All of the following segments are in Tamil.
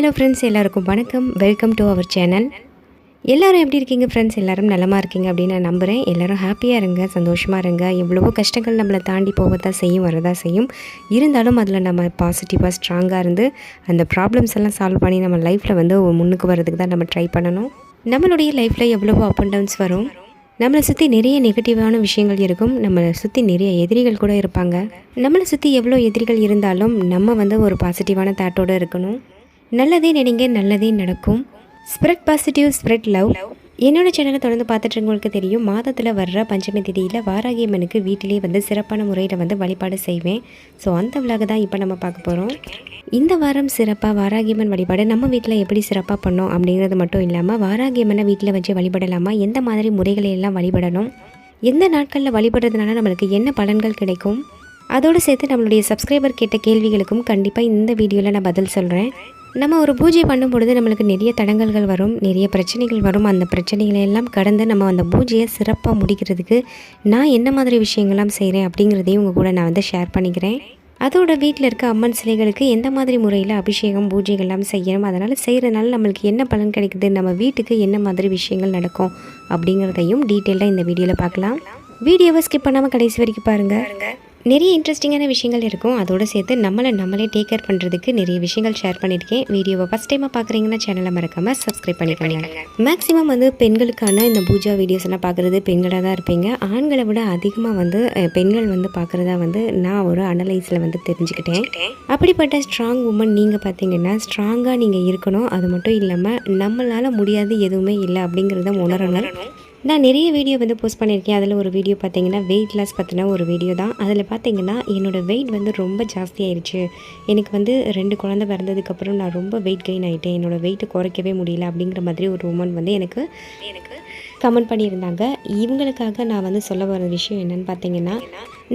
ஹலோ ஃப்ரெண்ட்ஸ், எல்லாருக்கும் வணக்கம். Welcome to our channel. எல்லோரும் எப்படி இருக்கீங்க ஃப்ரெண்ட்ஸ்? எல்லோரும் நலமாக இருக்கீங்க அப்படின்னு நான் நம்புகிறேன். எல்லோரும் ஹாப்பியாக இருங்க, சந்தோஷமாக இருங்க. எவ்வளவோ கஷ்டங்கள் நம்மளை தாண்டி போகத்தான் செய்யும், வரதான் செய்யும். இருந்தாலும் அதில் நம்ம பாசிட்டிவாக ஸ்ட்ராங்காக இருந்து அந்த ப்ராப்ளம்ஸ் எல்லாம் சால்வ் பண்ணி நம்ம லைஃப்பில் வந்து முன்னுக்கு வர்றதுக்கு தான் நம்ம ட்ரை பண்ணணும். நம்மளுடைய லைஃப்பில் எவ்வளவோ அப் அண்ட் டவுன்ஸ் வரும். நம்மளை சுற்றி நிறைய நெகட்டிவான விஷயங்கள் இருக்கும். நம்மளை சுற்றி நிறைய எதிரிகள் கூட இருப்பாங்க. நம்மளை சுற்றி எவ்வளோ எதிரிகள் இருந்தாலும் நம்ம வந்து ஒரு பாசிட்டிவான தாட்டோடு இருக்கணும். நல்லதே நினைங்க, நல்லதே நடக்கும். Spread positive, spread love. என்னோட சேனலை தொடர்ந்து பார்த்துட்டு தெரியும். மாதத்தில் வர்ற பஞ்சமி திதியில் வாராகி அம்மனுக்கு வீட்டிலே வந்து சிறப்பான முறையில் வந்து வழிபாடு செய்வேன். ஸோ அந்த விழாக தான் இப்போ நம்ம பார்க்க போகிறோம். இந்த வாரம் சிறப்பாக வாராகி அம்மன் வழிபாடு நம்ம வீட்டில் எப்படி சிறப்பாக பண்ணோம் அப்படிங்கிறது மட்டும் இல்லாமல் வாராகி அம்மனை வீட்டில் வச்சு வழிபடலாமா, எந்த மாதிரி முறைகளை எல்லாம் வழிபடணும், எந்த நாட்களில் வழிபடுறதுனால நம்மளுக்கு என்ன பலன்கள் கிடைக்கும், அதோடு சேர்த்து நம்மளுடைய சப்ஸ்கிரைபர் கேட்ட கேள்விகளுக்கும் கண்டிப்பாக இந்த வீடியோவில் நான் பதில் சொல்கிறேன். நம்ம ஒரு பூஜை பண்ணும் பொழுது நம்மளுக்கு நிறைய தடங்கல்கள் வரும், நிறைய பிரச்சனைகள் வரும். அந்த பிரச்சனைகளை எல்லாம் கடந்து நம்ம அந்த பூஜையை சிறப்பாக முடிக்கிறதுக்கு நான் என்ன மாதிரி விஷயங்கள்லாம் செய்கிறேன் அப்படிங்கிறதையும் உங்கள் கூட நான் வந்து ஷேர் பண்ணிக்கிறேன். அதோட வீட்டில் இருக்க அம்மன் சிலைகளுக்கு எந்த மாதிரி முறையில் அபிஷேகம் பூஜைகள்லாம் செய்யணும், அதனால் செய்கிறதுனால நம்மளுக்கு என்ன பலன் கிடைக்குது, நம்ம வீட்டுக்கு என்ன மாதிரி விஷயங்கள் நடக்கும் அப்படிங்கிறதையும் டீட்டெயிலாக இந்த வீடியோவில் பார்க்கலாம். வீடியோவை ஸ்கிப் பண்ணாமல் கடைசி வரைக்கும் பாருங்கள். நிறைய இன்ட்ரெஸ்டிங்கான விஷயங்கள் இருக்கும். அதோடு சேர்த்து நம்மளே டேக் கேர் பண்ணுறதுக்கு நிறைய விஷயங்கள் ஷேர் பண்ணியிருக்கேன். வீடியோவை ஃபஸ்ட் டைமாக பார்க்குறீங்கன்னா சேனலை மறக்காமல் சப்ஸ்கிரைப் பண்ணிக்கோங்க. மேக்ஸிமம் வந்து பெண்களுக்கான இந்த பூஜா வீடியோஸ் எல்லாம் பார்க்குறது பெண்களாக தான் இருப்பீங்க. ஆண்களை விட அதிகமாக வந்து பெண்கள் வந்து பார்க்குறதா வந்து நான் ஒரு அனலைஸில் வந்து தெரிஞ்சுக்கிட்டேன். அப்படிப்பட்ட ஸ்ட்ராங் உமன் நீங்கள் பார்த்தீங்கன்னா ஸ்ட்ராங்காக நீங்கள் இருக்கணும். அது மட்டும் இல்லாமல் நம்மளால் முடியாது எதுவுமே இல்லை அப்படிங்கிறத உணரணும். நான் நிறைய வீடியோ வந்து போஸ்ட் பண்ணியிருக்கேன். அதில் ஒரு வீடியோ பார்த்தீங்கன்னா வெயிட் லாஸ் பற்றின ஒரு வீடியோ தான். அதில் பார்த்தீங்கன்னா என்னோடய வெயிட் வந்து ரொம்ப ஜாஸ்தியாகிடுச்சு. எனக்கு வந்து 2 குழந்தை பிறந்ததுக்கப்புறம் நான் ரொம்ப வெயிட் கெயின் ஆகிட்டேன். என்னோடய வெயிட்டை குறைக்கவே முடியல அப்படிங்கிற மாதிரி ஒரு உமன் வந்து எனக்கு கமெண்ட் பண்ணியிருந்தாங்க. இவங்களுக்காக நான் வந்து சொல்ல வர விஷயம் என்னென்னு பார்த்தீங்கன்னா,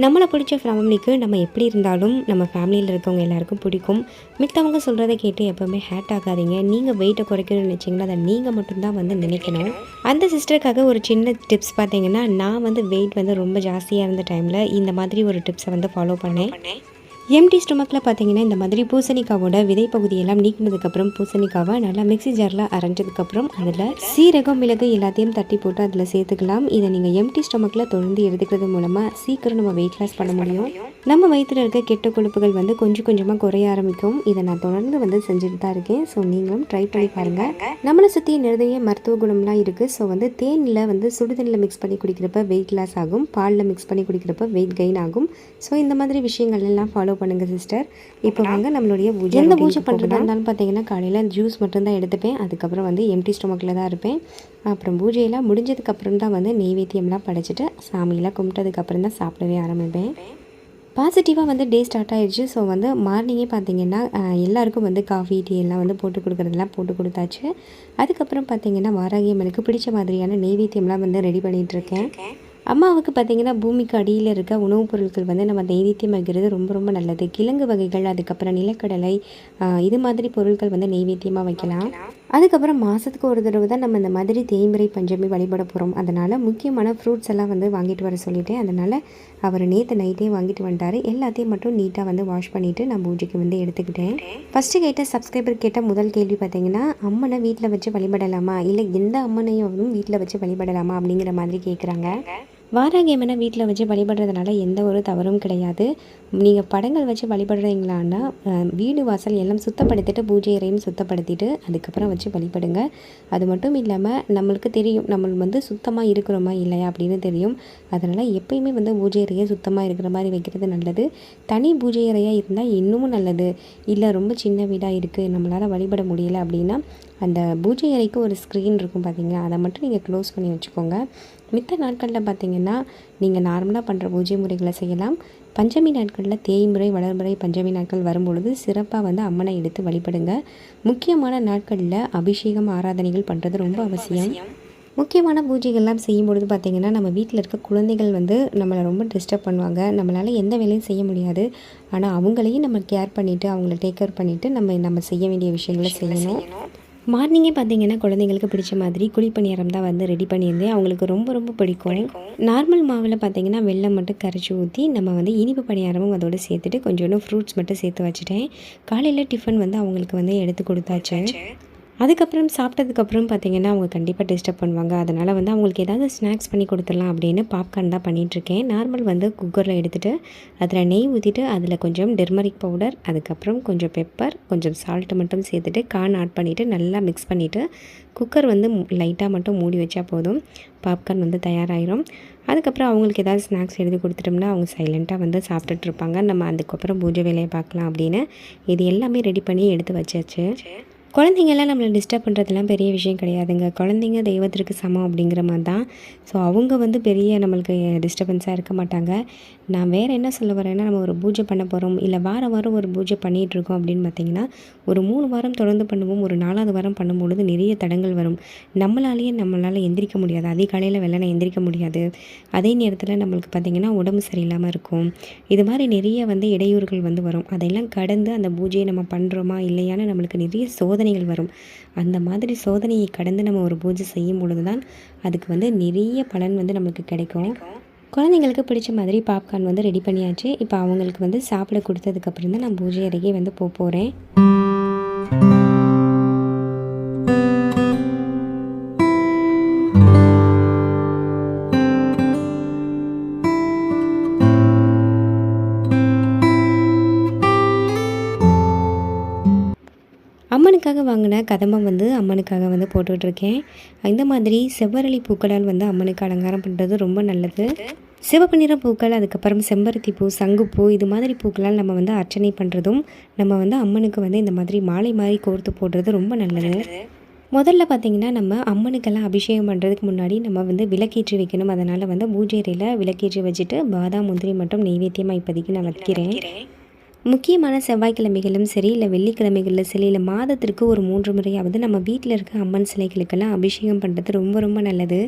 நம்மளை பிடிச்ச ஃபேமிலிக்கு நம்ம எப்படி இருந்தாலும் நம்ம ஃபேமிலியில் இருக்கவங்க எல்லாருக்கும் பிடிக்கும். மித்தவங்க சொல்கிறத கேட்டு எப்போவுமே ஹேட் ஆகாதீங்க. நீங்கள் வெயிட்டை குறைக்கணும்னு நினச்சிங்கன்னா அதை நீங்கள் மட்டும்தான் வந்து நினைக்கணும். அந்த சிஸ்டருக்காக ஒரு சின்ன டிப்ஸ் பார்த்தீங்கன்னா, நான் வந்து வெயிட் வந்து ரொம்ப ஜாஸ்தியாக இருந்த டைமில் இந்த மாதிரி ஒரு டிப்ஸை வந்து ஃபாலோ பண்ணேன். எம்டி ஸ்டொமக்கில் பார்த்தீங்கன்னா இந்த மாதிரி பூசணிக்காவோட விதை பகுதியெல்லாம் நீக்கினதுக்கப்புறம் பூசணிக்காவை நல்லா மிக்ஸி ஜாரில் அரைஞ்சதுக்கப்புறம் அதில் சீரகம், மிளகு எல்லாத்தையும் தட்டி போட்டு அதில் சேர்த்துக்கலாம். இதை நீங்கள் எம்டி ஸ்டொமக்கில் தொடர்ந்து எடுத்துக்கிறது மூலமாக சீக்கிரம் நம்ம வெயிட் லாஸ் பண்ண முடியும். நம்ம வயிற்றில் இருக்க கெட்ட கொழுப்புகள் வந்து கொஞ்சம் கொஞ்சமாக குறைய ஆரம்பிக்கும். இதை நான் தொடர்ந்து வந்து செஞ்சுட்டு தான் இருக்கேன். ஸோ நீங்களும் ட்ரை பண்ணி பாருங்கள். நம்மளை சுற்றி நிறைய மருத்துவ குணம்லாம் இருக்குது. ஸோ வந்து தேனில் வந்து சுடுதண்ணில் மிக்ஸ் பண்ணி குடிக்கிறப்ப வெயிட் லாஸ் ஆகும், பாலில் மிக்ஸ் பண்ணி குடிக்கிறப்ப வெயிட் கெயின் ஆகும். ஸோ இந்த மாதிரி விஷயங்கள் எல்லாம் ஃபாலோ பண்ணுங்க சிஸ்டர். இப்போ வாங்க நம்மளுடைய பூஜை. எந்த பூஜை பண்ணுறதா இருந்தாலும் பார்த்தீங்கன்னா காலையில் ஜூஸ் மட்டும்தான் எடுத்துப்பேன். அதுக்கப்புறம் வந்து எம்டி ஸ்டொமக்கில் தான் இருப்பேன். அப்புறம் பூஜையெல்லாம் முடிஞ்சதுக்கப்புறம் தான் வந்து நெய்வேத்தியம்லாம் படைச்சிட்டு சாமியெல்லாம் கும்பிட்டதுக்கப்புறம் தான் சாப்பிடவே ஆரம்பிப்பேன். பாசிட்டிவாக வந்து டே ஸ்டார்ட் ஆகிடுச்சு. ஸோ வந்து மார்னிங்கே பார்த்திங்கன்னா எல்லாருக்கும் வந்து காஃபி டீ எல்லாம் வந்து போட்டு கொடுக்குறதெல்லாம் போட்டு கொடுத்தாச்சு. அதுக்கப்புறம் பார்த்திங்கன்னா வாராகி அம்மனுக்கு பிடிச்ச மாதிரியான நெய்வேத்தியம்லாம் வந்து ரெடி பண்ணிகிட்ருக்கேன். அம்மாவுக்கு பார்த்திங்கன்னா பூமிக்கு அடியில் இருக்க உணவுப் பொருட்கள் வந்து நம்ம நெய்வேத்தியம் வைக்கிறது ரொம்ப ரொம்ப நல்லது. கிழங்கு வகைகள், அதுக்கப்புறம் நிலக்கடலை, இது மாதிரி பொருட்கள் வந்து நெய்வேத்தியமாக வைக்கலாம். அதுக்கப்புறம் மாதத்துக்கு ஒரு தடவை தான் நம்ம இந்த மாதிரி தேய்முறை பஞ்சமி வழிபட போகிறோம். அதனால் முக்கியமான ஃப்ரூட்ஸ் எல்லாம் வந்து வாங்கிட்டு வர சொல்லிட்டேன். அதனால் அவர் நேற்று நைட்டே வாங்கிட்டு வந்துட்டார். எல்லாத்தையும் மட்டும் நீட்டாக வந்து வாஷ் பண்ணிவிட்டு நான் பூஜைக்கு வந்து எடுத்துக்கிட்டேன். ஃபஸ்ட்டு கேட்ட சப்ஸ்கிரைபர் கேட்ட முதல் கேள்வி பார்த்திங்கன்னா, அம்மனை வீட்டில் வச்சு வழிபடலாமா, இல்லை எந்த அம்மனையும் வீட்டில் வச்சு வழிபடலாமா அப்படிங்கிற மாதிரி கேட்குறாங்க. வாராகி அம்மனை வீட்டில் வச்சு வழிபடுறதுனால எந்த ஒரு தவறும் கிடையாது. நீங்கள் படங்கள் வச்சு வழிபடுறீங்களான்னா வீடு வாசல் எல்லாம் சுத்தப்படுத்திட்டு பூஜை அறையும் சுத்தப்படுத்திட்டு அதுக்கப்புறம் வச்சு வழிபடுங்க. அது மட்டும் இல்லாமல் நம்மளுக்கு தெரியும் நம்ம வந்து சுத்தமாக இருக்கிறோமா இல்லையா அப்படின்னு தெரியும். அதனால் எப்பயுமே வந்து பூஜை அறையை சுத்தமாக இருக்கிற மாதிரி வைக்கிறது நல்லது. தனி பூஜை அறையாக இருந்தால் இன்னமும் நல்லது. இல்லை ரொம்ப சின்ன வீடாக இருக்குது, நம்மளால் வழிபட முடியலை அப்படின்னா அந்த பூஜை அறைக்கு ஒரு ஸ்க்ரீன் இருக்கும் பார்த்தீங்களா, அதை மட்டும் நீங்கள் க்ளோஸ் பண்ணி வச்சுக்கோங்க. மித்த நாட்களில் பார்த்திங்கன்னா நீங்கள் நார்மலாக பண்ணுற பூஜை முறைகளை செய்யலாம். பஞ்சமி நாட்களில் தேய்முறை, வளர்முறை, பஞ்சமி நாட்கள் வரும்பொழுது சிறப்பாக வந்து அம்மனை எடுத்து வழிபடுங்க. முக்கியமான நாட்களில் அபிஷேகம் ஆராதனைகள் பண்ணுறது ரொம்ப அவசியம். முக்கியமான பூஜைகள்லாம் செய்யும்பொழுது பார்த்திங்கன்னா நம்ம வீட்டில் இருக்க குழந்தைகள் வந்து நம்மளை ரொம்ப டிஸ்டர்ப் பண்ணுவாங்க. நம்மளால் எந்த வேலையும் செய்ய முடியாது. ஆனால் அவங்களையும் நம்ம கேர் பண்ணிவிட்டு அவங்கள டேக் கேர் பண்ணிவிட்டு நம்ம செய்ய வேண்டிய விஷயங்களை செய்யணும். மார்னிங்கே பார்த்தீங்கன்னா குழந்தைங்களுக்கு பிடிச்ச மாதிரி குழிப்பணியாரம் தான் வந்து ரெடி பண்ணியிருந்தேன். அவங்களுக்கு ரொம்ப ரொம்ப பிடிக்கும். நார்மல் மாவில் பார்த்தீங்கன்னா வெல்லம் மட்டும் கரைச்சி ஊற்றி நம்ம வந்து இனிப்பு பணியாரமும் அதோடு சேர்த்துட்டு கொஞ்சோண்டு ஃப்ரூட்ஸ் மட்டும் சேர்த்து வச்சுட்டேன். காலையில் டிஃபன் வந்து அவங்களுக்கு வந்து எடுத்து கொடுத்தாச்சு. அதுக்கப்புறம் சாப்பிட்டதுக்கப்புறம் பார்த்திங்கன்னா அவங்க கண்டிப்பாக டிஸ்டர்ப் பண்ணுவாங்க. அதனால் வந்து அவங்களுக்கு ஏதாவது ஸ்நாக்ஸ் பண்ணி கொடுத்துடலாம் அப்படின்னு பாப்கார்ன் தான் பண்ணிகிட்ருக்கேன். நார்மல் வந்து குக்கரில் எடுத்துகிட்டு அதில் நெய் ஊற்றிட்டு அதில் கொஞ்சம் டெர்மரிக் பவுடர், அதுக்கப்புறம் கொஞ்சம் பெப்பர், கொஞ்சம் சால்ட்டு மட்டும் சேர்த்துட்டு கார்ன் ஆட் பண்ணிவிட்டு நல்லா மிக்ஸ் பண்ணிவிட்டு குக்கர் வந்து லைட்டாக மட்டும் மூடி வச்சா போதும், பாப்கார்ன் வந்து தயாராகிடும். அதுக்கப்புறம் அவங்களுக்கு ஏதாவது ஸ்நாக்ஸ் எழுதி கொடுத்துட்டோம்னா அவங்க சைலண்ட்டாக வந்து சாப்பிட்டுட்ருப்பாங்க. நம்ம அதுக்கப்புறம் பூஜை வேலையை பார்க்கலாம் அப்படின்னு இது எல்லாமே ரெடி பண்ணி எடுத்து வச்சாச்சு. குழந்தைங்கள்லாம் நம்மளை டிஸ்டர்ப் பண்ணுறதுலாம் பெரிய விஷயம் கிடையாதுங்க. குழந்தைங்க தெய்வத்திற்கு சமம் அப்படிங்கிற மாதிரி தான். ஸோ அவங்க வந்து பெரிய நம்மளுக்கு டிஸ்டர்பன்ஸாக இருக்க மாட்டாங்க. நான் வேறு என்ன சொல்ல வரேன்னா, நம்ம ஒரு பூஜை பண்ண போகிறோம், இல்லை வாரம் வாரம் ஒரு பூஜை பண்ணிகிட்ருக்கோம் அப்படின்னு பார்த்திங்கன்னா, ஒரு 3 வாரம் தொடர்ந்து பண்ணுவோம். ஒரு 4வது வாரம் பண்ணும்பொழுது நிறைய தடங்கள் வரும். நம்மளால் எந்திரிக்க முடியாது. அதிகாலையில் வெள்ளனை எந்திரிக்க முடியாது. அதே நேரத்தில் நம்மளுக்கு பார்த்திங்கன்னா உடம்பு சரியில்லாமல் இருக்கும். இது மாதிரி நிறைய வந்து இடையூறுகள் வந்து வரும். அதையெல்லாம் கடந்து அந்த பூஜையை நம்ம பண்ணுறோமா இல்லையான்னு நம்மளுக்கு நிறைய சோதனைகள் வரும். அந்த மாதிரி சோதனையை கடந்து நம்ம ஒரு பூஜை செய்யும் பொழுது தான் அதுக்கு வந்து நிறைய பலன் வந்து நம்மளுக்கு கிடைக்கும். குழந்தைங்களுக்கு பிடிச்ச மாதிரி பாப்கார்ன் வந்து ரெடி பண்ணியாச்சு. இப்போ அவங்களுக்கு வந்து சாப்பிட கொடுத்ததுக்கப்புறம் தான் நான் பூஜை அறைக்கே வந்து போகிறேன். அம்மனுக்காக வாங்கின கதம்பம் வந்து அம்மனுக்காக வந்து போட்டுட்ருக்கேன். இந்த மாதிரி செவ்வரளி பூக்களால் வந்து அம்மனுக்கு அலங்காரம் பண்ணுறது ரொம்ப நல்லது. சிவப்பு நிற பூக்கள், அதுக்கப்புறம் செம்பருத்தி பூ, சங்குப்பூ, இது மாதிரி பூக்களால் நம்ம வந்து அர்ச்சனை பண்ணுறதும், நம்ம வந்து அம்மனுக்கு வந்து இந்த மாதிரி மாலை மாதிரி கோர்த்து போடுறது ரொம்ப நல்லது. முதல்ல பார்த்திங்கன்னா நம்ம அம்மனுக்கெல்லாம் அபிஷேகம் பண்ணுறதுக்கு முன்னாடி நம்ம வந்து விளக்கேற்றி வைக்கணும். அதனால் வந்து பூஜை அறையில் விளக்கேற்றி வச்சுட்டு பாதாம் முந்திரி மட்டும் நெய்வேத்தியமாக இப்போதைக்கு நான் வைக்கிறேன். முக்கியமான செவ்வாய்க்கிழமைகளும் சரி, இல்லை வெள்ளிக்கிழமைகளில் சரி, இல்லை மாதத்திற்கு ஒரு 3 முறையாவது நம்ம வீட்டில் இருக்க அம்மன் சிலைகளுக்கெல்லாம் அபிஷேகம் பண்ணுறது ரொம்ப ரொம்ப நல்லது.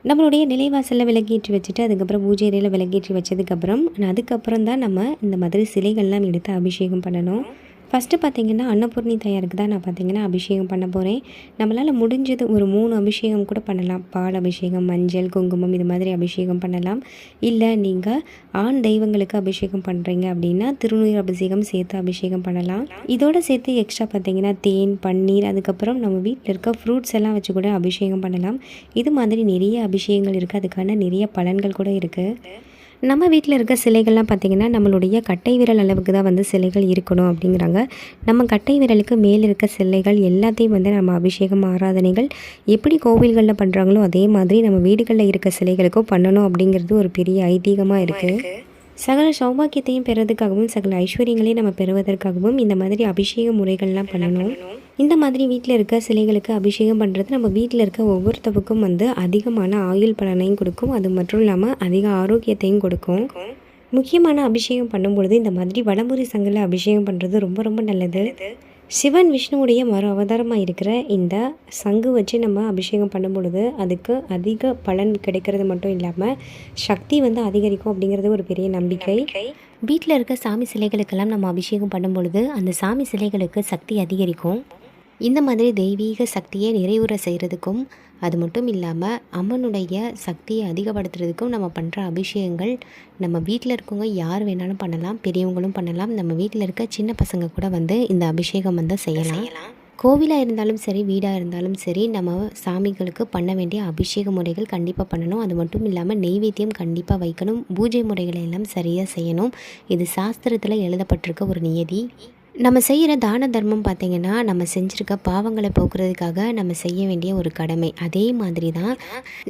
நம்மளுடைய நிலைவாசலில் விளக்கேற்றி வச்சுட்டு அதுக்கப்புறம் பூஜை அறையில் விளக்கேற்றி வச்சதுக்கப்புறம் அதுக்கப்புறம் தான் நம்ம இந்த மாதிரி சிலைகள்லாம் எடுத்து அபிஷேகம் பண்ணணும். ஃபஸ்ட்டு பார்த்திங்கன்னா அன்னபூர்ணி தாயாருக்கு தான் நான் பார்த்திங்கன்னா அபிஷேகம் பண்ண போகிறேன். நம்மளால் முடிஞ்சது ஒரு 3 அபிஷேகம் கூட பண்ணலாம். பால் அபிஷேகம், மஞ்சள், குங்குமம், இது மாதிரி அபிஷேகம் பண்ணலாம். இல்லை நீங்கள் ஆண் தெய்வங்களுக்கு அபிஷேகம் பண்ணுறீங்க அப்படின்னா திருநீர் அபிஷேகம் சேர்த்து அபிஷேகம் பண்ணலாம். இதோடு சேர்த்து எக்ஸ்ட்ரா பார்த்திங்கன்னா தேன், பன்னீர், அதுக்கப்புறம் நம்ம வீட்டில் இருக்க ஃப்ரூட்ஸ் எல்லாம் வச்சு கூட அபிஷேகம் பண்ணலாம். இது மாதிரி நிறைய அபிஷேகங்கள் இருக்குது. அதுக்கான நிறைய பலன்கள் கூட இருக்குது. நம்ம வீட்டில் இருக்க சிலைகள்லாம் பார்த்திங்கன்னா நம்மளுடைய கட்டை விரல் அளவுக்கு தான் வந்து சிலைகள் இருக்கணும் அப்படிங்கிறாங்க. நம்ம கட்டை விரலுக்கு மேலே இருக்க சிலைகள் எல்லாத்தையும் வந்து நம்ம அபிஷேகம் ஆராதனைகள் எப்படி கோவில்களில் பண்ணுறாங்களோ அதே மாதிரி நம்ம வீடுகளில் இருக்க சிலைகளுக்கும் பண்ணணும் அப்படிங்கிறது ஒரு பெரிய ஐதீகமாக இருக்குது. சகல சௌபாக்கியத்தையும் பெறுவதற்காகவும் சகல ஐஸ்வர்யங்களையும் நம்ம பெறுவதற்காகவும் இந்த மாதிரி அபிஷேக முறைகள்லாம் பண்ணணும். இந்த மாதிரி வீட்டில் இருக்க சிலைகளுக்கு அபிஷேகம் பண்ணுறது நம்ம வீட்டில் இருக்க ஒவ்வொருத்தவுக்கும் வந்து அதிகமான ஆயுள் பலனையும் கொடுக்கும். அது மட்டும் இல்லாமல் அதிக ஆரோக்கியத்தையும் கொடுக்கும். முக்கியமான அபிஷேகம் பண்ணும்பொழுது இந்த மாதிரி வடமுறை சங்கில் அபிஷேகம் பண்ணுறது ரொம்ப ரொம்ப நல்லது. சிவன் விஷ்ணுவுடைய மறு அவதாரமாக இருக்கிற இந்த சங்கு வச்சு நம்ம அபிஷேகம் பண்ணும் பொழுது அதுக்கு அதிக பலன் கிடைக்கிறது மட்டும் இல்லாமல் சக்தி வந்து அதிகரிக்கும் அப்படிங்கிறது ஒரு பெரிய நம்பிக்கை. வீட்டில் இருக்க சாமி சிலைகளுக்கெல்லாம் நம்ம அபிஷேகம் பண்ணும் பொழுது அந்த சாமி சிலைகளுக்கு சக்தி அதிகரிக்கும். இந்த மாதிரி தெய்வீக சக்தியை நிறைவுற செய்கிறதுக்கும் அது மட்டும் இல்லாமல் அம்மனுடைய சக்தியை அதிகப்படுத்துறதுக்கும் நம்ம பண்ணுற அபிஷேகங்கள் நம்ம வீட்டில் இருக்கவங்க யார் வேணாலும் பண்ணலாம், பெரியவங்களும் பண்ணலாம். நம்ம வீட்டில் இருக்க சின்ன பசங்க கூட வந்து இந்த அபிஷேகம் வந்து செய்யலாம். கோவிலாக இருந்தாலும் சரி, வீடாக இருந்தாலும் சரி, நம்ம சாமிகளுக்கு பண்ண வேண்டிய அபிஷேக முறைகள் கண்டிப்பாக பண்ணணும். அது மட்டும் இல்லாமல் நெய்வேத்தியம் கண்டிப்பாக வைக்கணும். பூஜை முறைகளை எல்லாம் சரியாக செய்யணும். இது சாஸ்திரத்தில் எழுதப்பட்டிருக்க ஒரு நியதி. நம்ம செய்கிற தான தர்மம் பார்த்திங்கன்னா நம்ம செஞ்சுருக்க பாவங்களை போக்குறதுக்காக நம்ம செய்ய வேண்டிய ஒரு கடமை. அதே மாதிரி தான்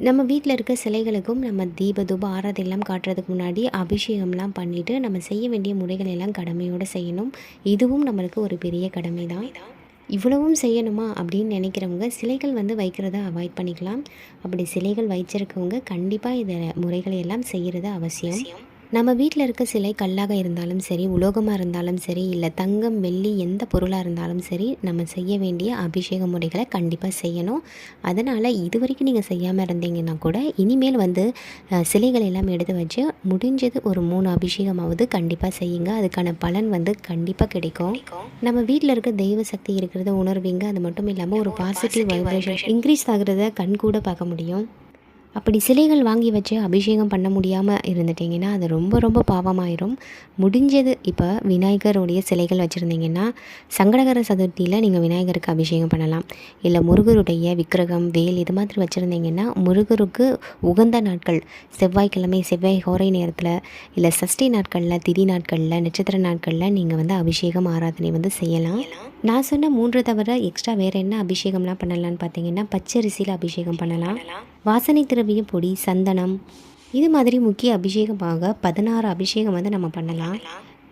நம்ம வீட்டில் இருக்க சிலைகளுக்கும் நம்ம தீப தூப ஆராதனைலாம் காட்டுறதுக்கு முன்னாடி அபிஷேகம்லாம் பண்ணிவிட்டு நம்ம செய்ய வேண்டிய முறைகள் எல்லாம் கடமையோடு செய்யணும். இதுவும் நம்மளுக்கு ஒரு பெரிய கடமை தான். இவ்வளவும் செய்யணுமா அப்படின்னு நினைக்கிறவங்க சிலைகள் வந்து வைக்கிறத அவாய்ட் பண்ணிக்கலாம். அப்படி சிலைகள் வச்சிருக்கவங்க கண்டிப்பாக இந்த முறைகளை எல்லாம் செய்கிறது அவசியம். நம்ம வீட்டில் இருக்க சிலை கல்லாக இருந்தாலும் சரி, உலோகமாக இருந்தாலும் சரி, இல்லை தங்கம் வெள்ளி எந்த பொருளாக இருந்தாலும் சரி, நம்ம செய்ய வேண்டிய அபிஷேக முறைகளை கண்டிப்பாக செய்யணும். அதனால் இதுவரைக்கும் நீங்கள் செய்யாமல் இருந்தீங்கன்னா கூட இனிமேல் வந்து சிலைகள் எல்லாம் எடுத்து வச்சு முடிஞ்சது ஒரு 3 அபிஷேகமாவது கண்டிப்பாக செய்யுங்க. அதுக்கான பலன் வந்து கண்டிப்பாக கிடைக்கும். நம்ம வீட்டில் இருக்க தெய்வ சக்தி இருக்கிறத உணர்வீங்க. அது மட்டும் இல்லாமல் ஒரு பாசிட்டிவ் வைப்ரேஷன் இன்க்ரீஸ் ஆகிறத கண் கூட பார்க்க முடியும். அப்படி சிலைகள் வாங்கி வச்சு அபிஷேகம் பண்ண முடியாமல் இருந்துட்டிங்கன்னா அது ரொம்ப ரொம்ப பாவமாயிரும். முடிஞ்சது இப்போ விநாயகருடைய சிலைகள் வச்சுருந்தீங்கன்னா சங்கடகர சதுர்த்தியில் நீங்கள் விநாயகருக்கு அபிஷேகம் பண்ணலாம். இல்லை முருகருடைய விக்கிரகம் வேல் இது மாதிரி வச்சுருந்தீங்கன்னா முருகருக்கு உகந்த நாட்கள் செவ்வாய்க்கிழமை செவ்வாய் ஹோரை நேரத்தில் இல்லை சஷ்டி நாட்களில் திதி நாட்களில் நட்சத்திர நாட்களில் நீங்கள் வந்து அபிஷேகம் ஆராதனை வந்து செய்யலாம். நான் சொன்ன 3 தவிர எக்ஸ்ட்ரா வேறு என்ன அபிஷேகம்லாம் பண்ணலான்னு பார்த்தீங்கன்னா பச்சரிசியில் அபிஷேகம் பண்ணலாம். வாசனை திரவிய பொடி சந்தனம் இது மாதிரி முக்கிய அபிஷேகமாக 16 அபிஷேகம் வந்து நம்ம பண்ணலாம்.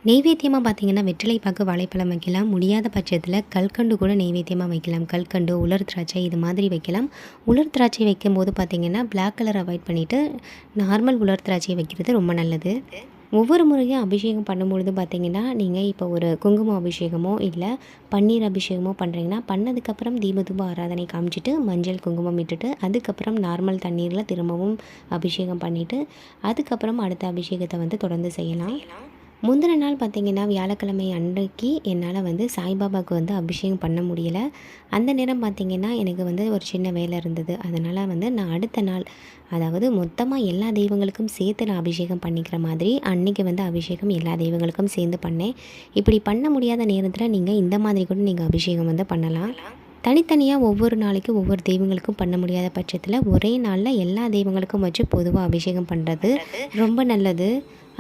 நெய்வேத்தியமாக பார்த்திங்கன்னா வெற்றிலை பாக்கு வாழைப்பழம் வைக்கலாம். முடியாத பட்சத்தில் கல்கண்டு கூட நெய்வேத்தியமாக வைக்கலாம். கல்கண்டு உலர் திராட்சை இது மாதிரி வைக்கலாம். உலர் திராட்சை வைக்கும்போது பார்த்திங்கன்னா பிளாக் கலர் அவாய்ட் பண்ணிவிட்டு நார்மல் உலர் திராட்சை வைக்கிறது ரொம்ப நல்லது. ஒவ்வொரு முறையும் அபிஷேகம் பண்ணும்பொழுது பார்த்திங்கன்னா நீங்கள் இப்போ ஒரு குங்குமம் அபிஷேகமோ இல்லை பன்னீர் அபிஷேகமோ பண்ணுறீங்கன்னா பண்ணதுக்கப்புறம் தீபதூப ஆராதனை காமிச்சிட்டு மஞ்சள் குங்குமம் இட்டுட்டு அதுக்கப்புறம் நார்மல் தண்ணீரில் திரும்பவும் அபிஷேகம் பண்ணிவிட்டு அதுக்கப்புறம் அடுத்த அபிஷேகத்தை வந்து தொடர்ந்து செய்யலாம். முந்தின நாள் பார்த்திங்கன்னா வியாழக்கிழமை அன்றைக்கு என்னால் வந்து சாய்பாபாவுக்கு வந்து அபிஷேகம் பண்ண முடியலை. அந்த நேரம் பார்த்திங்கன்னா எனக்கு வந்து ஒரு சின்ன வேலை இருந்தது. அதனால் வந்து நான் அடுத்த நாள் அதாவது மொத்தமாக எல்லா தெய்வங்களுக்கும் சேர்த்து நான் அபிஷேகம் பண்ணிக்கிற மாதிரி அன்றைக்கி வந்து அபிஷேகம் எல்லா தெய்வங்களுக்கும் சேர்ந்து பண்ணேன். இப்படி பண்ண முடியாத நேரத்தில் நீங்கள் இந்த மாதிரி கூட நீங்கள் அபிஷேகம் வந்து பண்ணலாம். தனித்தனியாக ஒவ்வொரு நாளைக்கு ஒவ்வொரு தெய்வங்களுக்கும் பண்ண முடியாத பட்சத்தில் ஒரே நாளில் எல்லா தெய்வங்களுக்கும் வச்சு பொதுவாக அபிஷேகம் பண்ணுறது ரொம்ப நல்லது.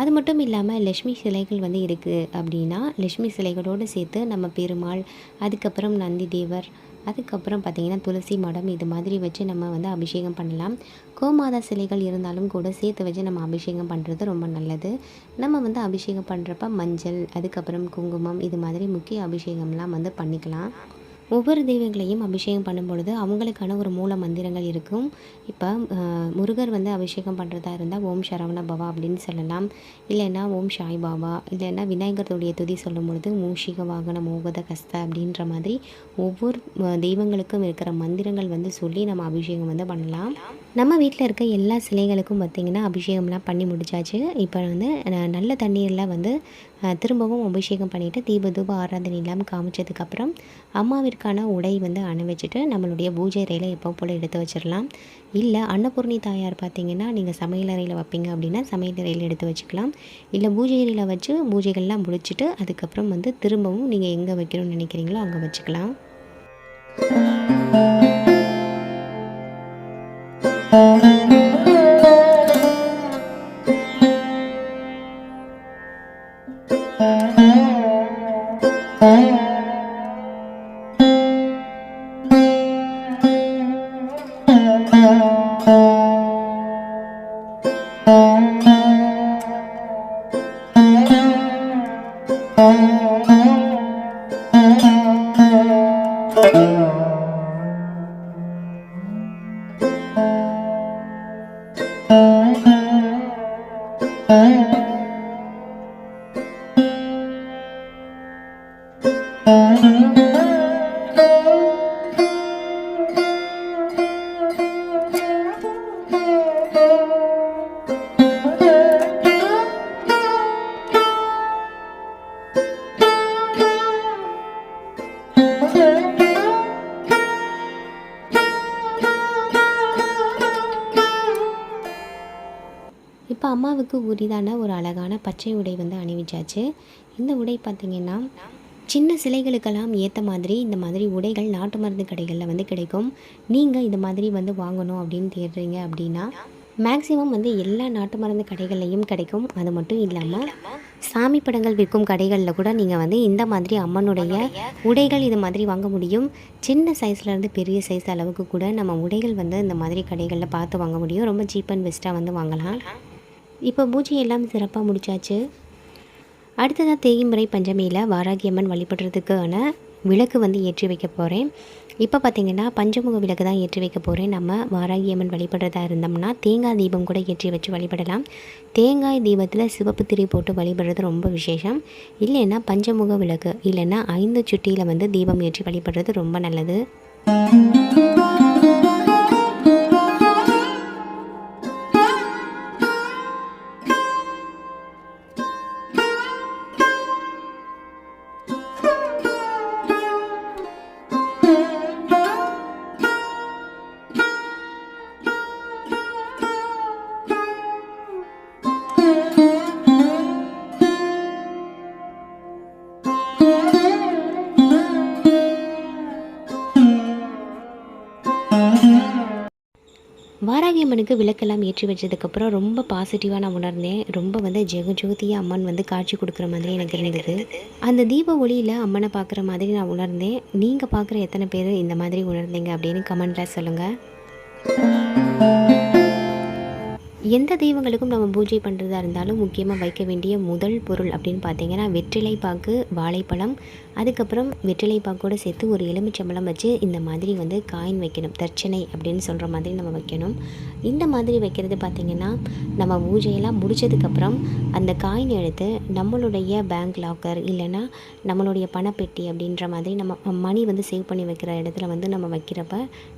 அது மட்டும் இல்லாமல் லக்ஷ்மி சிலைகள் வந்து இருக்குது அப்படின்னா லக்ஷ்மி சிலைகளோடு சேர்த்து நம்ம பெருமாள் அதுக்கப்புறம் நந்தி தேவர் அதுக்கப்புறம் பார்த்திங்கன்னா துளசி மடம் இது மாதிரி வச்சு நம்ம வந்து அபிஷேகம் பண்ணலாம். கோமாதா சிலைகள் இருந்தாலும் கூட சேர்த்து வச்சு நம்ம அபிஷேகம் பண்ணுறது ரொம்ப நல்லது. நம்ம வந்து அபிஷேகம் பண்ணுறப்ப மஞ்சள் அதுக்கப்புறம் குங்குமம் இது மாதிரி முக்கிய அபிஷேகம்லாம் வந்து பண்ணிக்கலாம். ஒவ்வொரு தெய்வங்களையும் அபிஷேகம் பண்ணும்பொழுது அவங்களுக்கான ஒரு மூல மந்திரங்கள் இருக்கும். இப்போ முருகர் வந்து அபிஷேகம் பண்ணுறதா இருந்தால் ஓம் சரவண பவா அப்படின்னு சொல்லலாம். இல்லைன்னா ஓம் சாய் பாபா இல்லைன்னா விநாயகருடைய துதி சொல்லும் பொழுது மூஷிக வாகன மோகத கஸ்த அப்படின்ற மாதிரி ஒவ்வொரு தெய்வங்களுக்கும் இருக்கிற மந்திரங்கள் வந்து சொல்லி நம்ம அபிஷேகம் வந்து பண்ணலாம். நம்ம வீட்டில் இருக்க எல்லா சிலைகளுக்கும் பார்த்திங்கன்னா அபிஷேகம்லாம் பண்ணி முடிச்சாச்சு. இப்போ வந்து நல்ல தண்ணீரில் வந்து திரும்பவும் அபிஷேகம் பண்ணிவிட்டு தீபதூப ஆராதனை இல்லாமல் காமிச்சதுக்கப்புறம் அம்மாவிற்கான உடை வந்து அணிவிச்சிட்டு நம்மளுடைய பூஜை அறையில் எப்போ போல் எடுத்து வச்சிடலாம். இல்லை அன்னபூர்ணி தாயார் பார்த்திங்கன்னா நீங்கள் சமையல் அறையில் வைப்பீங்க அப்படின்னா சமையல் அறையில் எடுத்து வச்சுக்கலாம். இல்லை பூஜை அறையில் வச்சு பூஜைகள்லாம் முடிச்சுட்டு அதுக்கப்புறம் வந்து திரும்பவும் நீங்கள் எங்கே வைக்கணும்னு நினைக்கிறீங்களோ அங்கே வச்சுக்கலாம். இப்போ அம்மாவுக்கு உரிதான ஒரு அழகான பச்சை உடை வந்து அணிவிச்சாச்சு. இந்த உடை பார்த்திங்கன்னா சின்ன சிலைகளுக்கெல்லாம் ஏற்ற மாதிரி இந்த மாதிரி உடைகள் நாட்டு மருந்து கடைகளில் வந்து கிடைக்கும். நீங்கள் இந்த மாதிரி வந்து வாங்கணும் அப்படின்னு தேடுறீங்க அப்படின்னா மேக்ஸிமம் வந்து எல்லா நாட்டு மருந்து கடைகள்லையும் கிடைக்கும். அது மட்டும் இல்லாமல் சாமி படங்கள் விற்கும் கடைகளில் கூட நீங்கள் வந்து இந்த மாதிரி அம்மனுடைய உடைகள் இது மாதிரி வாங்க முடியும். சின்ன சைஸ்லேருந்து பெரிய சைஸ் அளவுக்கு கூட நம்ம உடைகள் வந்து இந்த மாதிரி கடைகளில் பார்த்து வாங்க முடியும். ரொம்ப சீப் அண்ட் பெஸ்ட்டாக வந்து வாங்கலாம். இப்போ பூஜை எல்லாம் சிறப்பாக முடிச்சாச்சு. அடுத்ததாக தேய்முறை பஞ்சமியில் வாராகி அம்மன் வழிபடுறதுக்கான விளக்கு வந்து ஏற்றி வைக்க போகிறேன். இப்போ பார்த்திங்கன்னா பஞ்சமுக விளக்கு தான் ஏற்றி வைக்க போகிறேன். நம்ம வாராகி அம்மன் வழிபடுறதா இருந்தோம்னா தேங்காய் தீபம் கூட ஏற்றி வச்சு வழிபடலாம். தேங்காய் தீபத்தில் சிவப்பு திரி போட்டு வழிபடுறது ரொம்ப விசேஷம். இல்லைன்னா பஞ்சமுக விளக்கு இல்லைன்னா 5 சுட்டியில் வந்து தீபம் ஏற்றி வழிபடுறது ரொம்ப நல்லது. வாராகி அம்மனுக்கு விளக்கெல்லாம் ஏற்றி வச்சதுக்கப்புறம் ரொம்ப பாசிட்டிவாக நான் உணர்ந்தேன். ரொம்ப வந்து ஜெகஜோதியாக அம்மன் வந்து காட்சி கொடுக்குற மாதிரி எனக்கு இருந்தது. அந்த தீப ஒளியில் அம்மனை பார்க்குற மாதிரி நான் உணர்ந்தேன். நீங்கள் பார்க்குற எத்தனை பேர் இந்த மாதிரி உணர்ந்தீங்க அப்படின்னு கமெண்ட்டில் சொல்லுங்கள். எந்த தெய்வங்களுக்கும் நம்ம பூஜை பண்ணுறதா இருந்தாலும் முக்கியமாக வைக்க வேண்டிய முதல் பொருள் அப்படின்னு பார்த்தீங்கன்னா வெற்றிலை பாக்கு, வாழைப்பழம், அதுக்கப்புறம் வெற்றிலை பாக்கோடு சேர்த்து ஒரு எலுமிச்சம்பழம் வச்சு இந்த மாதிரி வந்து காயின் வைக்கணும். தர்ச்சனை அப்படின்னு சொல்கிற மாதிரி நம்ம வைக்கணும். இந்த மாதிரி வைக்கிறது பார்த்திங்கன்னா நம்ம பூஜையெல்லாம் முடித்ததுக்கப்புறம் அந்த காயின் எடுத்து நம்மளுடைய பேங்க் லாக்கர் இல்லைன்னா நம்மளுடைய பணப்பெட்டி அப்படின்ற மாதிரி நம்ம மணி வந்து சேவ் பண்ணி வைக்கிற இடத்துல வந்து நம்ம வைக்கிறப்ப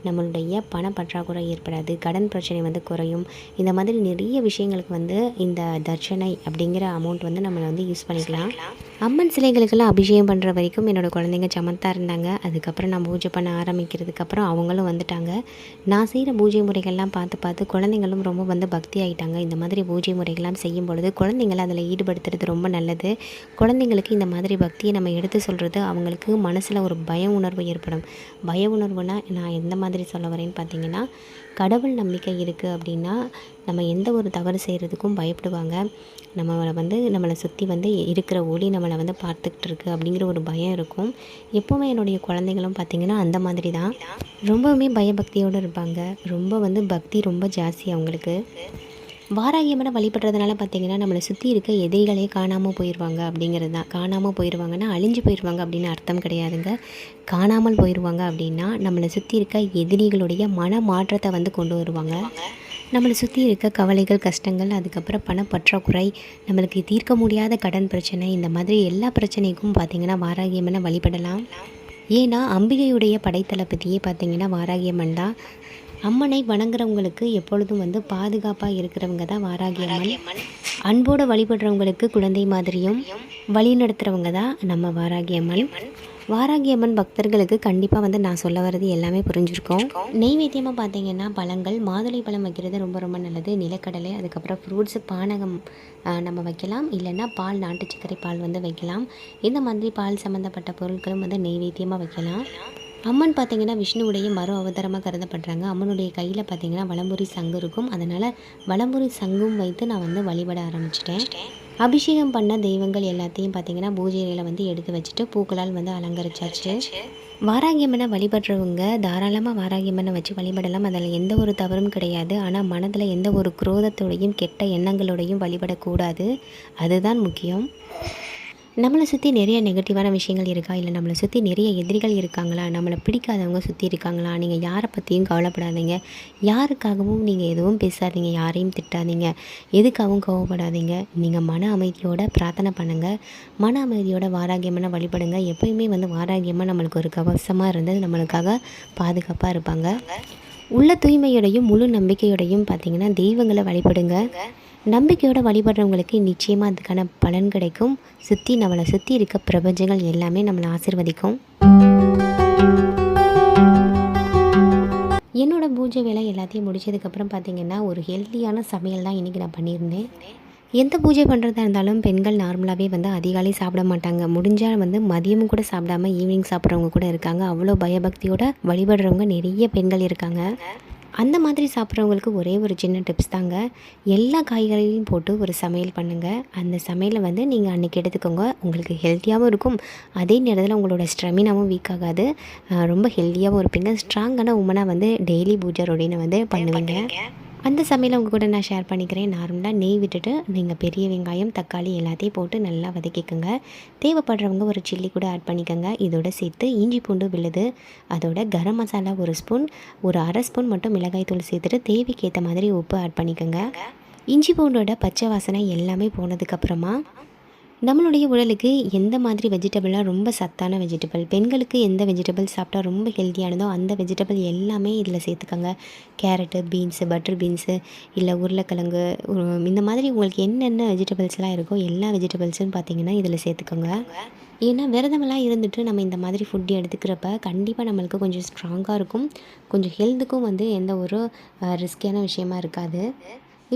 நம்மளுடைய பண பற்றாக்குறை ஏற்படாது, கடன் பிரச்சனை வந்து குறையும். இந்த மாதிரி நிறைய விஷயங்களுக்கு வந்து இந்த தர்ச்சனை அப்படிங்கிற அமௌண்ட் வந்து நம்ம வந்து யூஸ் பண்ணிக்கலாம். அம்மன் சிலைகளுக்கெல்லாம் அபிஷேகம் பண்ணுற வரைக்கும் என்னோடய குழந்தைங்க சமத்தா இருந்தாங்க. அதுக்கப்புறம் நான் பூஜை பண்ண ஆரம்பிக்கிறதுக்கப்புறம் அவங்களும் வந்துட்டாங்க. நான் செய்கிற பூஜை முறைகள்லாம் பார்த்து குழந்தைங்களும் ரொம்ப வந்து பக்தி ஆகிட்டாங்க. இந்த மாதிரி பூஜை முறைகள்லாம் செய்யும் பொழுது குழந்தைங்களை அதில் ஈடுபடுத்துறது ரொம்ப நல்லது. குழந்தைங்களுக்கு இந்த மாதிரி பக்தியை நம்ம எடுத்து சொல்கிறது அவங்களுக்கு மனசில் ஒரு பய உணர்வு ஏற்படும். பய உணர்வுனா நான் எந்த மாதிரி சொல்ல வரேன்னு பார்த்தீங்கன்னா, கடவுள் நம்பிக்கை இருக்குது அப்படின்னா நம்ம எந்த ஒரு தவறு செய்கிறதுக்கும் பயப்படுவாங்க. நம்மளை சுற்றி வந்து இருக்கிற ஒளி நம்மளை வந்து பார்த்துக்கிட்டு இருக்கு அப்படிங்கிற ஒரு பயம் இருக்கும். எப்போவுமே என்னுடைய குழந்தைங்களும் பார்த்திங்கன்னா அந்த மாதிரி தான் ரொம்பவுமே பயபக்தியோடு இருப்பாங்க. ரொம்ப வந்து பக்தி ரொம்ப ஜாஸ்தி அவங்களுக்கு. வாராகி அம்மனை வழிபடுறதுனால பார்த்திங்கன்னா நம்மளை சுற்றி இருக்க எதிரிகளே காணாமல் போயிடுவாங்க அப்படிங்கிறது தான். காணாமல் போயிடுவாங்கன்னா அழிஞ்சு போயிடுவாங்க அப்படின்னு அர்த்தம் கிடையாதுங்க. காணாமல் போயிடுவாங்க அப்படின்னா நம்மளை சுற்றி இருக்க எதிரிகளுடைய மன மாற்றத்தை வந்து கொண்டு வருவாங்க. நம்மளை சுற்றி இருக்க கவலைகள், கஷ்டங்கள், அதுக்கப்புறம் பணப்பற்றாக்குறை, நம்மளுக்கு தீர்க்க முடியாத கடன் பிரச்சனை, இந்த மாதிரி எல்லா பிரச்சனைக்கும் பார்த்திங்கன்னா வாராகி அம்மனை வழிபடலாம். ஏன்னா அம்பிகையுடைய படைத்தளபதியே பார்த்திங்கன்னா வாராகி அம்மன் தான். அம்மனை வணங்குறவங்களுக்கு எப்பொழுதும் வந்து பாதுகாப்பாக இருக்கிறவங்க தான் வாராகி அம்மன். அன்போடு வழிபடுறவங்களுக்கு குழந்தை மாதிரியும் வழி நடத்துகிறவங்க தான் நம்ம வாராகி அம்மன். வாராகி அம்மன் பக்தர்களுக்கு கண்டிப்பாக வந்து நான் சொல்ல வர்றது எல்லாமே புரிஞ்சிருக்கோம். நெய்வேத்தியமாக பார்த்தீங்கன்னா பழங்கள், மாதுளை பழம் வைக்கிறது ரொம்ப ரொம்ப நல்லது. நிலக்கடலை, அதுக்கப்புறம் ஃப்ரூட்ஸு, பானகம் நம்ம வைக்கலாம். இல்லைன்னா பால், நாட்டு சர்க்கரை பால் வந்து வைக்கலாம். இந்த மாதிரி பால் சம்மந்தப்பட்ட பொருட்களும் வந்து நெய்வேத்தியமாக வைக்கலாம். அம்மன் பார்த்திங்கன்னா விஷ்ணுவுடைய மறு அவதாரமாக கருதப்படுறாங்க. அம்மனுடைய கையில் பார்த்திங்கன்னா வலம்புரி சங்கு இருக்கும். அதனால் வலம்புரி சங்கும் வைத்து நான் வந்து வழிபட ஆரம்பிச்சிட்டேன். அபிஷேகம் பண்ண தெய்வங்கள் எல்லாத்தையும் பார்த்திங்கன்னா பூஜையில் வந்து எடுத்து வச்சுட்டு பூக்களால் வந்து அலங்கரிச்சாச்சு. வாராகி அம்மனை வழிபடுறவங்க தாராளமாக வாராகி அம்மனை வச்சு வழிபடலாம். அதில் எந்த ஒரு தவறும் கிடையாது. ஆனால் மனதில் எந்த ஒரு குரோதத்தோடையும் கெட்ட எண்ணங்களோடையும் வழிபடக்கூடாது. அதுதான் முக்கியம். நம்மளை சுற்றி நிறைய நெகட்டிவான விஷயங்கள் இருக்கா, இல்லை நம்மளை சுற்றி நிறைய எதிரிகள் இருக்காங்களா, நம்மளை பிடிக்காதவங்க சுற்றி இருக்காங்களா, நீங்கள் யாரை பற்றியும் கவலைப்படாதீங்க. யாருக்காகவும் நீங்கள் எதுவும் பேசாதீங்க, யாரையும் திட்டாதீங்க, எதுக்காகவும் கோவப்படாதீங்க. நீங்கள் மன அமைதியோட பிரார்த்தனை பண்ணுங்கள். மன அமைதியோட வாராகி அம்மனை வழிபடுங்க. எப்போயுமே வந்து வாராகி அம்மன் நம்மளுக்கு ஒரு கவசமாக இருந்து நம்மளுக்காக பாதுகாப்பாக இருப்பாங்க. உள்ள தூய்மையோடையும் முழு நம்பிக்கையோடையும் பார்த்திங்கன்னா தெய்வங்களை வழிபடுங்க. நம்பிக்கையோட வழிபடுறவங்களுக்கு நிச்சயமாக அதுக்கான பலன் கிடைக்கும். நம்மளை சுற்றி இருக்க பிரபஞ்சங்கள் எல்லாமே நம்மளை ஆசீர்வதிக்கும். என்னோடய பூஜை வேலை எல்லாத்தையும் முடிச்சதுக்கப்புறம் பார்த்திங்கன்னா ஒரு ஹெல்த்தியான சமையல் தான் இன்றைக்கி நான் பண்ணியிருந்தேன். எந்த பூஜை பண்ணுறதா இருந்தாலும் பெண்கள் நார்மலாகவே வந்து அதிகாலை சாப்பிட மாட்டாங்க. முடிஞ்சால் வந்து மதியமும் கூட சாப்பிடாம ஈவினிங் சாப்பிட்றவங்க கூட இருக்காங்க. அவ்வளோ பயபக்தியோட வழிபடுறவங்க நிறைய பெண்கள் இருக்காங்க. அந்த மாதிரி சாப்பிட்றவங்களுக்கு ஒரே ஒரு சின்ன டிப்ஸ் தாங்க. எல்லா காய்கறிகளையும் போட்டு ஒரு சமையல் பண்ணுங்கள். அந்த சமையலை வந்து நீங்கள் அன்றைக்கி எடுத்துக்கோங்க. உங்களுக்கு ஹெல்த்தியாகவும் இருக்கும். அதே நேரத்தில் உங்களோட ஸ்ட்ரெமினாவும் வீக் ஆகாது. ரொம்ப ஹெல்த்தியாகவும் இருப்பீங்க. ஸ்ட்ராங்கான உமனாக வந்து டெய்லி பூஜை ரொட்டீனை வந்து பண்ணுவீங்க. அந்த சமையலை உங்கள் கூட நான் ஷேர் பண்ணிக்கிறேன். நார்மலாக நெய் விட்டுட்டு நீங்கள் பெரிய வெங்காயம், தக்காளி எல்லாத்தையும் போட்டு நல்லா வதக்கிக்கோங்க. தேவைப்படுறவங்க ஒரு சில்லி கூட ஆட் பண்ணிக்கோங்க. இதோட சேர்த்து இஞ்சி பூண்டு விழுது, அதோட கரம் மசாலா 1 ஸ்பூன், ஒரு அரை ஸ்பூன் மட்டும் மிளகாய் தூள் சேர்த்துட்டு தேவைக்கேற்ற மாதிரி உப்பு ஆட் பண்ணிக்கோங்க. இஞ்சி பூண்டோட பச்சை வாசனை எல்லாமே போனதுக்கப்புறமா நம்மளுடைய உடலுக்கு எந்த மாதிரி வெஜிடபிள்லாம் ரொம்ப சத்தான வெஜிடபிள், பெண்களுக்கு எந்த வெஜிடபிள் சாப்பிட்டா ரொம்ப ஹெல்த்தியானதோ அந்த வெஜிடபிள் எல்லாமே இதில் சேர்த்துக்கோங்க. கேரட்டு, பீன்ஸு, பட்டர் பீன்ஸு, இல்லை உருளைக்கிழங்கு, இந்த மாதிரி உங்களுக்கு என்னென்ன வெஜிடபிள்ஸ்லாம் இருக்கோ எல்லா வெஜிடபிள்ஸும் பார்த்திங்கன்னா இதில் சேர்த்துக்கோங்க. ஏன்னா விரதமெல்லாம் இருந்துட்டு நம்ம இந்த மாதிரி ஃபுட் எடுத்துக்கிறப்ப கண்டிப்பாக நம்மளுக்கு கொஞ்சம் ஸ்ட்ராங்காக இருக்கும், கொஞ்சம் ஹெல்த்துக்கும் எந்த ஒரு ரிஸ்கியான விஷயமா இருக்காது.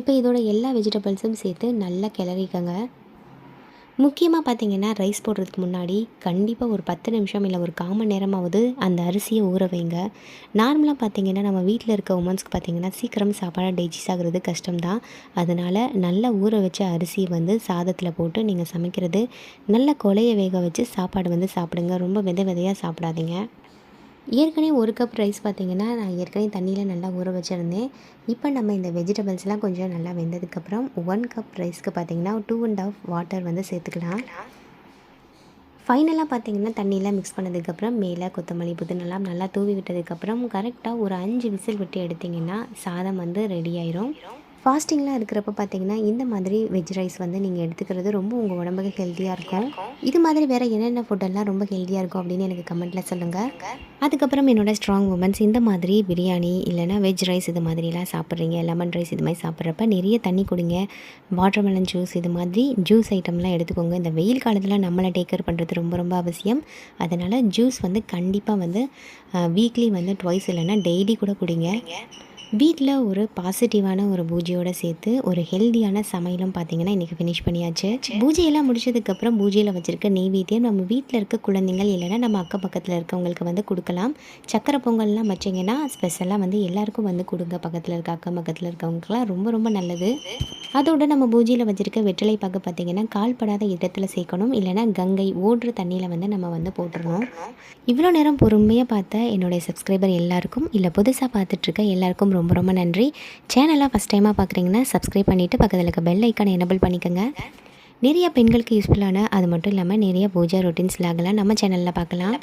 இப்போ இதோட எல்லா வெஜிடபிள்ஸும் சேர்த்து நல்லா கிளறிக்கோங்க. முக்கியமாக பார்த்திங்கன்னா ரைஸ் போடுறதுக்கு முன்னாடி கண்டிப்பாக ஒரு 10 நிமிஷம் இல்லை ஒரு 1/4 மணி நேரமாவது அந்த அரிசியை ஊற வைங்க. நார்மலாக பார்த்திங்கன்னா நம்ம வீட்டில் இருக்க உமன்ஸ்க்கு பார்த்திங்கன்னா சீக்கிரம் சாப்பாடு டைஜஸ்ட் ஆகுறது கஷ்டம்தான். அதனால் நல்லா ஊற வச்ச அரிசியை சாதத்தில் போட்டு நீங்கள் சமைக்கிறது நல்லா கொலைய வேக வச்சு சாப்பாடு சாப்பிடுங்க. ரொம்ப விதையாக சாப்பிடாதீங்க. ஏற்கனவே 1 கப் ரைஸ் பார்த்திங்கன்னா நான் ஏற்கனவே தண்ணியில் நல்லா ஊற வச்சுருந்தேன். இப்போ நம்ம இந்த வெஜிடபிள்ஸ்லாம் கொஞ்சம் நல்லா வெந்ததுக்கப்புறம் 1 கப் ரைஸ்க்கு பார்த்திங்கன்னா 2 1/2 வாட்டர் சேர்த்துக்கலாம். ஃபைனலாக பார்த்திங்கன்னா தண்ணியெலாம் மிக்ஸ் பண்ணதுக்கப்புறம் மேலே கொத்தமல்லி புதினாலாம் நல்லா தூவி விட்டதுக்கப்புறம் கரெக்டாக ஒரு 5 விசில் விட்டு எடுத்திங்கன்னா சாதம் ரெடி ஆயிரும். ஃபாஸ்டிங்லாம் இருக்கிறப்ப பார்த்திங்கன்னா இந்த மாதிரி வெஜ் ரைஸ் நீங்கள் எடுத்துக்கிறது ரொம்ப உங்கள் உடம்புக்கு ஹெல்த்தியாக இருக்கும். இது மாதிரி வேறு என்னென்ன ஃபுட்டெல்லாம் ரொம்ப ஹெல்த்தியாக இருக்கும் அப்படின்னு எனக்கு கமெண்ட்டில் சொல்லுங்கள். அதுக்கப்புறம் என்னோடய ஸ்ட்ராங் உமன்ஸ் இந்த மாதிரி பிரியாணி இல்லைனா வெஜ் ரைஸ் இது மாதிரிலாம் சாப்பிட்றீங்க, லெமன் ரைஸ் இது மாதிரி சாப்பிட்றப்ப நிறைய தண்ணி குடிங்க. வாட்டர்மெலன் ஜூஸ் இது மாதிரி ஜூஸ் ஐட்டம்லாம் எடுத்துக்கோங்க. இந்த வெயில் காலத்தில் நம்மளை டேக் கேர் பண்ணுறது ரொம்ப ரொம்ப அவசியம். அதனால் ஜூஸ் கண்டிப்பாக வீக்லி 2 இல்லைனா டெய்லி கூட குடிங்க. வீட்டில் ஒரு பாசிட்டிவான ஒரு பூஜையோடு சேர்த்து ஒரு ஹெல்த்தியான சமையலும் பார்த்திங்கன்னா இன்றைக்கி ஃபினிஷ் பண்ணியாச்சு. பூஜையெல்லாம் முடிச்சதுக்கப்புறம் பூஜையில் வச்சுருக்க நெய்வேத்தியம் நம்ம வீட்டில் இருக்க குழந்தைங்கள் இல்லைனா நம்ம அக்கம் பக்கத்தில் இருக்கவங்களுக்கு கொடுக்கலாம். சக்கரை பொங்கல்லாம் வச்சிங்கன்னா ஸ்பெஷலாக எல்லாருக்கும் கொடுங்க. பக்கத்தில் இருக்க அக்கம் பக்கத்தில் இருக்கவங்களுக்குலாம் ரொம்ப ரொம்ப நல்லது. அதோடு நம்ம பூஜையில் வச்சுருக்க வெற்றிலை பாக்கு பார்த்திங்கன்னா கால்படாத இடத்துல சேர்க்கணும், இல்லைனா கங்கை ஓடுற தண்ணியில் நம்ம போட்டுடணும். இவ்வளோ நேரம் பொறுமையாக பார்த்த என்னுடைய சப்ஸ்கிரைபர் எல்லாருக்கும், இல்லை புதுசாக பார்த்துட்ருக்க எல்லாருக்கும் ரொம்ப ரொம்ப நன்றி. சேனலாக ஃபஸ்ட் டைமாக பார்க்குறீங்கன்னா சப்ஸ்கிரைப் பண்ணிவிட்டு பக்கத்தில் இருக்க பெல் ஐக்கானை எனபிள் பண்ணிக்கோங்க. நிறைய பெண்களுக்கு யூஸ்ஃபுல்லான அது மட்டும் இல்லாமல் நிறைய பூஜா ரொட்டீன்ஸ் லாகலாம் நம்ம சேனலில் பார்க்கலாம்.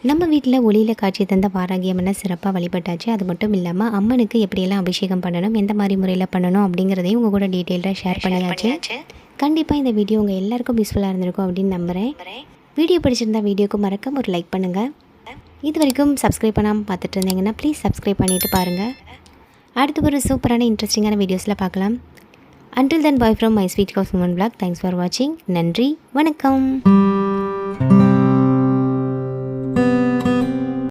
நம்ம வீட்டில் ஒளியில் காட்சி தந்த வாராகியம்மனை சிறப்பாக வழிபட்டாச்சு. அது மட்டும் இல்லாமல் அம்மனுக்கு எப்படியெல்லாம் அபிஷேகம் பண்ணணும், எந்த மாதிரி முறையில் பண்ணணும் அப்படிங்கிறதையும் உங்கள் கூட டீட்டெயிலாக ஷேர் பண்ணியாச்சு. கண்டிப்பாக இந்த வீடியோ உங்கள் எல்லாருக்கும் யூஸ்ஃபுல்லாக இருந்திருக்கும் அப்படின்னு நம்புகிறேன். வீடியோ பிடிச்சிருந்தா வீடியோக்கு மறக்காம ஒரு லைக் பண்ணுங்கள். இது வரைக்கும் சப்ஸ்கிரைப் பண்ணாமல் பார்த்துட்டு இருந்தீங்கன்னா ப்ளீஸ் சப்ஸ்கிரைப் பண்ணிவிட்டு பாருங்கள். அடுத்து ஒரு சூப்பரான இன்ட்ரெஸ்டிங்கான வீடியோஸில் பார்க்கலாம். Until then, bye from my sweet house woman vlog. Thanks for watching. நன்றி, வணக்கம்.